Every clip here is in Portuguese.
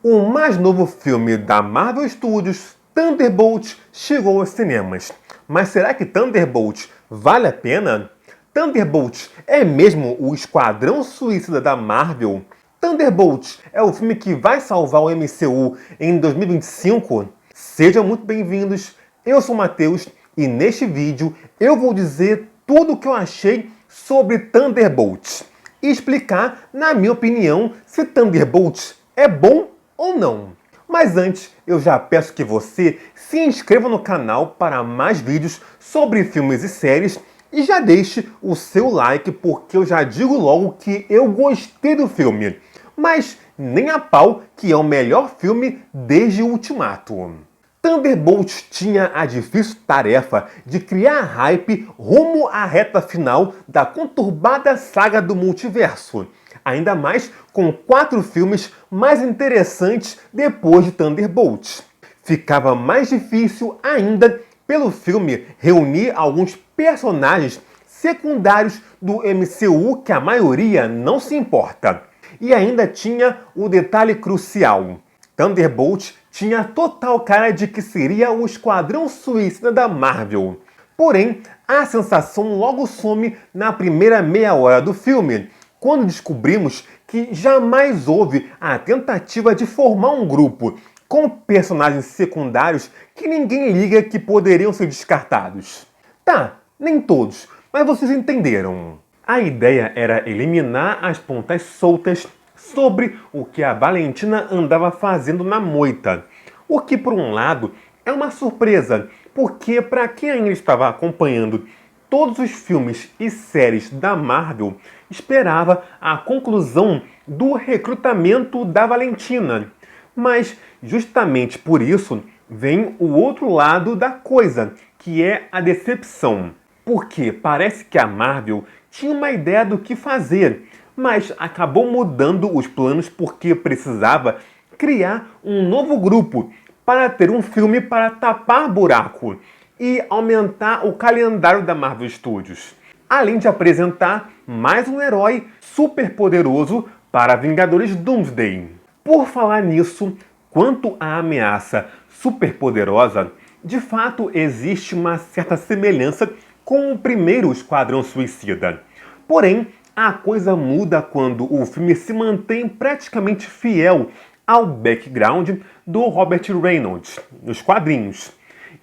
O mais novo filme da Marvel Studios, Thunderbolt, chegou aos cinemas. Mas será que Thunderbolt vale a pena? Thunderbolt é mesmo o Esquadrão Suicida da Marvel? Thunderbolt é o filme que vai salvar o MCU em 2025? Sejam muito bem-vindos, eu sou o Matheus e neste vídeo eu vou dizer tudo o que eu achei sobre Thunderbolt e explicar, na minha opinião, se Thunderbolt é bom ou não. Mas antes, eu já peço que você se inscreva no canal para mais vídeos sobre filmes e séries e já deixe o seu like, porque eu já digo logo que eu gostei do filme, mas nem a pau que é o melhor filme desde o Ultimato. Thunderbolt tinha a difícil tarefa de criar hype rumo à reta final da conturbada saga do multiverso. Ainda mais com 4 filmes mais interessantes depois de Thunderbolt. Ficava mais difícil ainda pelo filme reunir alguns personagens secundários do MCU que a maioria não se importa. E ainda tinha o detalhe crucial. Thunderbolt tinha total cara de que seria o Esquadrão Suicida da Marvel. Porém, a sensação logo some na primeira meia hora do filme, quando descobrimos que jamais houve a tentativa de formar um grupo com personagens secundários que ninguém liga que poderiam ser descartados. Tá, nem todos, mas vocês entenderam. A ideia era eliminar as pontas soltas sobre o que a Valentina andava fazendo na moita. O que, por um lado, é uma surpresa, porque para quem ainda estava acompanhando todos os filmes e séries da Marvel, esperava a conclusão do recrutamento da Valentina. Mas, justamente por isso, vem o outro lado da coisa, que é a decepção. Porque parece que a Marvel tinha uma ideia do que fazer, mas acabou mudando os planos porque precisava criar um novo grupo para ter um filme para tapar buraco e aumentar o calendário da Marvel Studios, além de apresentar mais um herói super poderoso para Vingadores Doomsday. Por falar nisso, quanto à ameaça super poderosa, de fato existe uma certa semelhança com o primeiro Esquadrão Suicida. Porém, a coisa muda quando o filme se mantém praticamente fiel ao background do Robert Reynolds, nos quadrinhos.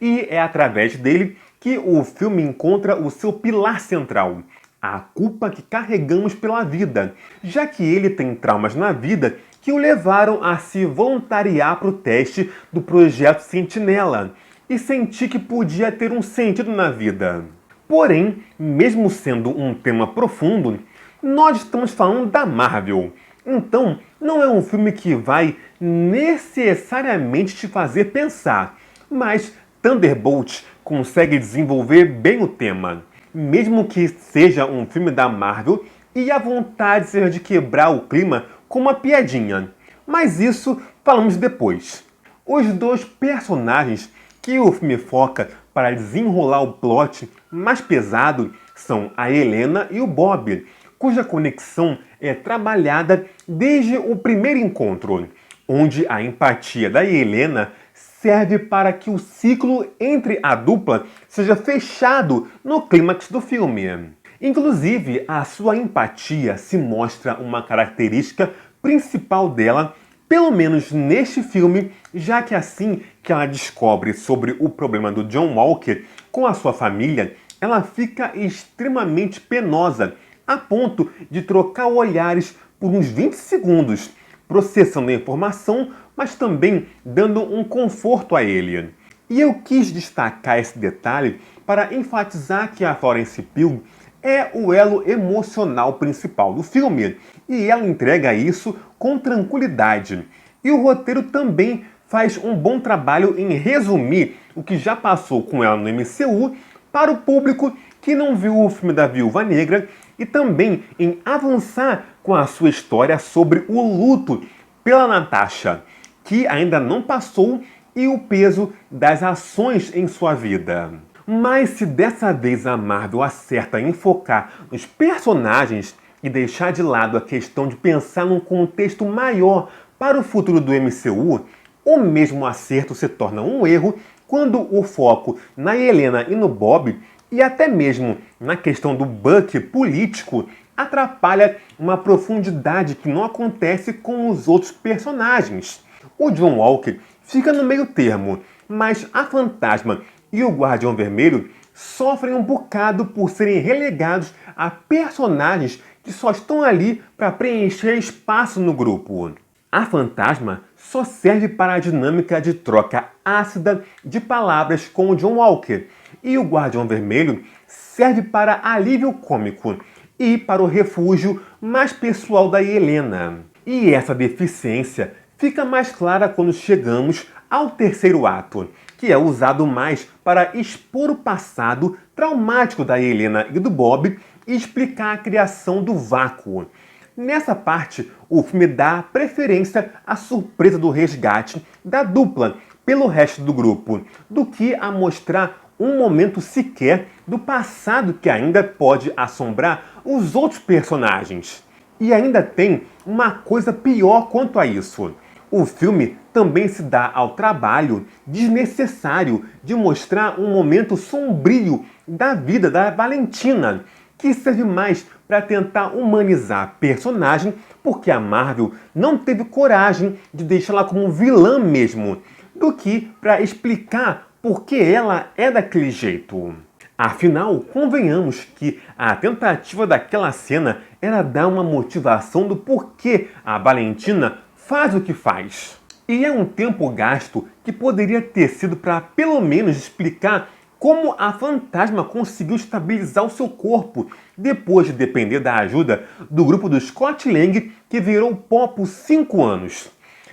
E é através dele que o filme encontra o seu pilar central, a culpa que carregamos pela vida, já que ele tem traumas na vida que o levaram a se voluntariar para o teste do Projeto Sentinela e sentir que podia ter um sentido na vida. Porém, mesmo sendo um tema profundo, nós estamos falando da Marvel. Então, não é um filme que vai necessariamente te fazer pensar, mas Thunderbolt consegue desenvolver bem o tema, mesmo que seja um filme da Marvel e a vontade seja de quebrar o clima com uma piadinha. Mas isso falamos depois. Os dois personagens que o filme foca para desenrolar o plot mais pesado são a Helena e o Bob, cuja conexão é trabalhada desde o primeiro encontro, onde a empatia da Helena serve para que o ciclo entre a dupla seja fechado no clímax do filme. Inclusive, a sua empatia se mostra uma característica principal dela, pelo menos neste filme, já que assim que ela descobre sobre o problema do John Walker com a sua família, ela fica extremamente penosa, a ponto de trocar olhares por uns 20 segundos, processando a informação, mas também dando um conforto a ele. E eu quis destacar esse detalhe para enfatizar que a Florence Pugh é o elo emocional principal do filme, e ela entrega isso com tranquilidade. E o roteiro também faz um bom trabalho em resumir o que já passou com ela no MCU para o público que não viu o filme da Viúva Negra e também em avançar com a sua história sobre o luto pela Natasha, que ainda não passou, e o peso das ações em sua vida. Mas se dessa vez a Marvel acerta em focar nos personagens e deixar de lado a questão de pensar num contexto maior para o futuro do MCU, o mesmo acerto se torna um erro quando o foco na Yelena e no Bob, e até mesmo na questão do Buck político, atrapalha uma profundidade que não acontece com os outros personagens. O John Walker fica no meio termo, mas a Fantasma e o Guardião Vermelho sofrem um bocado por serem relegados a personagens que só estão ali para preencher espaço no grupo. A Fantasma só serve para a dinâmica de troca ácida de palavras com o John Walker, e o Guardião Vermelho serve para alívio cômico e para o refúgio mais pessoal da Yelena. E essa deficiência fica mais clara quando chegamos ao terceiro ato, que é usado mais para expor o passado traumático da Yelena e do Bob e explicar a criação do vácuo. Nessa parte, o filme dá preferência à surpresa do resgate da dupla pelo resto do grupo, do que a mostrar um momento sequer do passado que ainda pode assombrar os outros personagens. E ainda tem uma coisa pior quanto a isso. O filme também se dá ao trabalho desnecessário de mostrar um momento sombrio da vida da Valentina, que serve mais para tentar humanizar a personagem, porque a Marvel não teve coragem de deixá-la como vilã mesmo, do que para explicar por que ela é daquele jeito. Afinal, convenhamos que a tentativa daquela cena era dar uma motivação do porquê a Valentina faz o que faz. E é um tempo gasto que poderia ter sido para pelo menos explicar como a Fantasma conseguiu estabilizar o seu corpo depois de depender da ajuda do grupo do Scott Lang, que virou pó por 5 anos.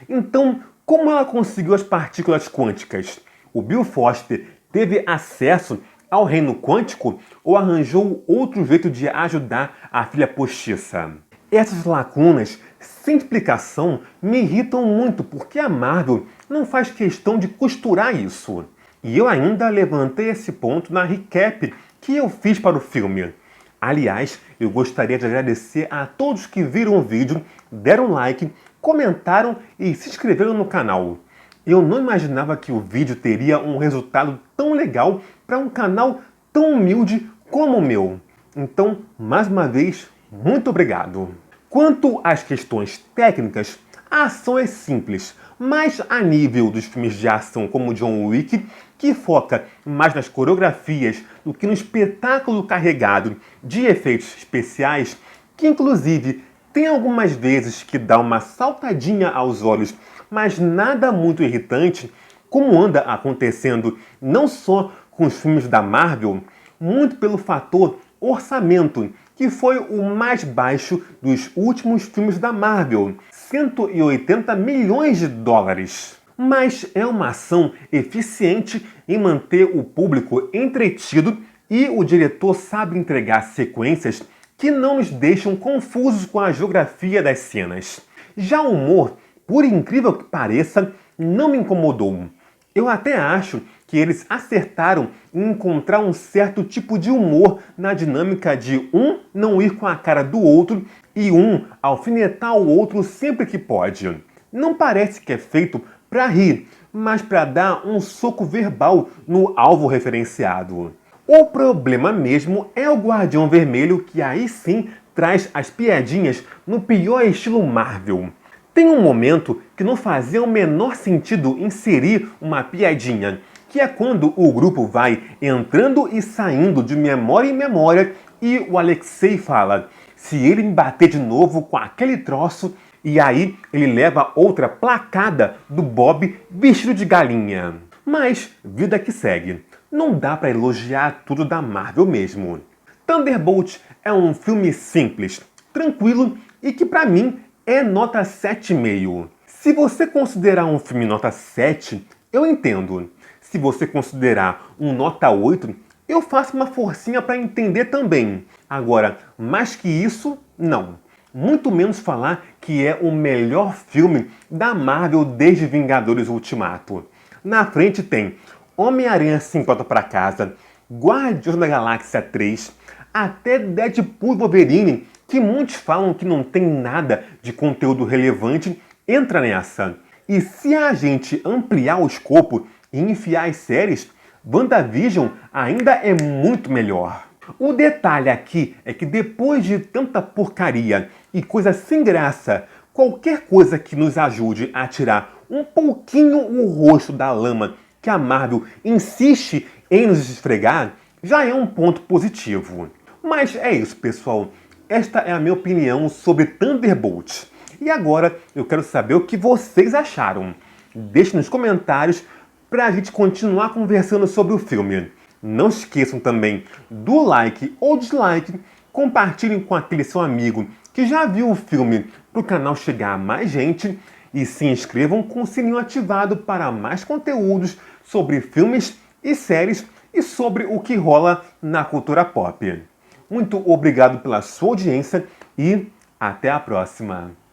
Então, como ela conseguiu as partículas quânticas? O Bill Foster teve acesso ao reino quântico ou arranjou outro jeito de ajudar a filha postiça? Essas lacunas sem explicação me irritam muito porque a Marvel não faz questão de costurar isso. E eu ainda levantei esse ponto na recap que eu fiz para o filme. Aliás, eu gostaria de agradecer a todos que viram o vídeo, deram like, comentaram e se inscreveram no canal. Eu não imaginava que o vídeo teria um resultado tão legal para um canal tão humilde como o meu. Então, mais uma vez, muito obrigado. Quanto às questões técnicas, a ação é simples, mas a nível dos filmes de ação como John Wick, que foca mais nas coreografias do que no espetáculo carregado de efeitos especiais, que inclusive tem algumas vezes que dá uma saltadinha aos olhos, mas nada muito irritante, como anda acontecendo não só com os filmes da Marvel, muito pelo fator orçamento, que foi o mais baixo dos últimos filmes da Marvel, 180 milhões de dólares. Mas é uma ação eficiente em manter o público entretido e o diretor sabe entregar sequências que não nos deixam confusos com a geografia das cenas. Já o humor, por incrível que pareça, não me incomodou. Eu até acho que eles acertaram em encontrar um certo tipo de humor na dinâmica de um não ir com a cara do outro e um alfinetar o outro sempre que pode. Não parece que é feito para rir, mas para dar um soco verbal no alvo referenciado. O problema mesmo é o Guardião Vermelho, que aí sim traz as piadinhas no pior estilo Marvel. Tem um momento que não fazia o menor sentido inserir uma piadinha, que é quando o grupo vai entrando e saindo de memória em memória e o Alexei fala: se ele me bater de novo com aquele troço, e aí ele leva outra placada do Bob vestido de galinha. Mas vida que segue. Não dá para elogiar tudo da Marvel mesmo. Thunderbolt é um filme simples, tranquilo e que para mim é nota 7,5. Se você considerar um filme nota 7, eu entendo. Se você considerar um nota 8, eu faço uma forcinha para entender também. Agora, mais que isso, não. Muito menos falar que é o melhor filme da Marvel desde Vingadores Ultimato. Na frente tem Homem-Aranha 5 Volta Pra Casa, Guardiões da Galáxia 3, até Deadpool e Wolverine, que muitos falam que não tem nada de conteúdo relevante, entra nessa. E se a gente ampliar o escopo e enfiar as séries, WandaVision ainda é muito melhor. O detalhe aqui é que depois de tanta porcaria e coisa sem graça, qualquer coisa que nos ajude a tirar um pouquinho o rosto da lama que a Marvel insiste em nos esfregar, já é um ponto positivo. Mas é isso, pessoal. Esta é a minha opinião sobre Thunderbolts. E agora eu quero saber o que vocês acharam. Deixe nos comentários para a gente continuar conversando sobre o filme. Não esqueçam também do like ou dislike, compartilhem com aquele seu amigo que já viu o filme para o canal chegar a mais gente e se inscrevam com o sininho ativado para mais conteúdos sobre filmes e séries e sobre o que rola na cultura pop. Muito obrigado pela sua audiência e até a próxima!